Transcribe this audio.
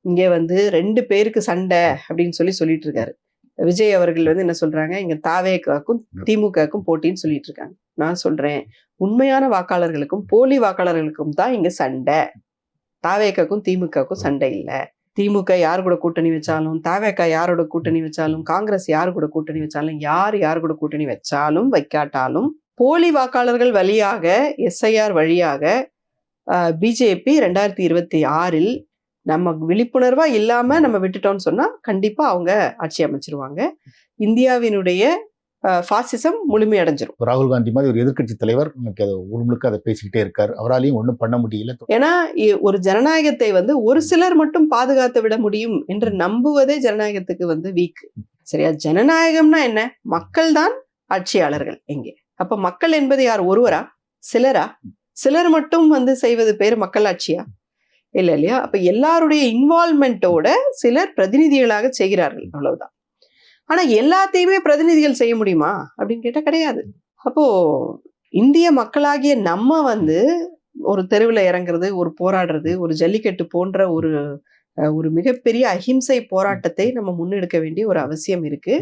இங்க வந்து 2 பேருக்கு சண்டை அப்படின்னு சொல்லிட்டு இருக்காரு. விஜய் அவர்கள் வந்து என்ன சொல்றாங்க, இங்க தாவேகாக்கும் திமுகவுக்கும் போட்டின்னு சொல்லிட்டு இருக்காங்க. நான் சொல்றேன், உண்மையான வாக்காளர்களுக்கும் போலி வாக்காளர்களுக்கும் தான் இங்க சண்டை. தாவேகாக்கும் திமுகவுக்கும் சண்டை இல்ல. திமுக யார் கூட கூட்டணி வச்சாலும், தாவேகா யாரோட கூட்டணி வச்சாலும், காங்கிரஸ் யார் கூட கூட்டணி வச்சாலும், யார் கூட கூட்டணி வச்சாலும் வைக்காட்டாலும் போலி வாக்காளர்கள் வழியாக எஸ்ஐஆர் வழியாக பிஜேபி 2026 நம்ம விழிப்புணர்வா இல்லாம நம்ம விட்டுட்டோம்னு சொன்னா கண்டிப்பா அவங்க ஆட்சி அமைச்சிருவாங்க. இந்தியாவினுடைய பாசிசம் முழுமையடைஞ்சிரும். ராகுல் காந்தி மாதிரி ஒரு எதிர்க்கட்சி தலைவர் முழுக்க அதை பேசிக்கிட்டே இருக்காரு. அவராலையும் ஒன்றும் பண்ண முடியல. ஏன்னா ஒரு ஜனநாயகத்தை வந்து ஒரு சிலர் மட்டும் பாதுகாத்து விட முடியும் என்று நம்புவதே ஜனநாயகத்துக்கு வந்து வீக். சரியா? ஜனநாயகம்னா என்ன? மக்கள் தான் ஆட்சியாளர்கள் எங்கே. அப்ப மக்கள் என்பது யார்? ஒருவரா? சிலரா? சிலர் மட்டும் வந்து செய்வது பேர் மக்களாட்சியா? இல்ல இல்லையா? அப்ப எல்லாருடைய இன்வால்மெண்டோட சிலர் பிரதிநிதிகளாக செய்கிறார்கள், அவ்வளவுதான். ஆனா எல்லாத்தையுமே பிரதிநிதிகள் செய்ய முடியுமா அப்படின்னு கேட்டா கிடையாது. அப்போ இந்திய மக்களாகிய நம்ம வந்து ஒரு தெருவில் இறங்குறது, ஒரு போராடுறது, ஒரு ஜல்லிக்கட்டு போன்ற ஒரு மிகப்பெரிய அஹிம்சை போராட்டத்தை நம்ம முன்னெடுக்க வேண்டிய ஒரு அவசியம் இருக்கு.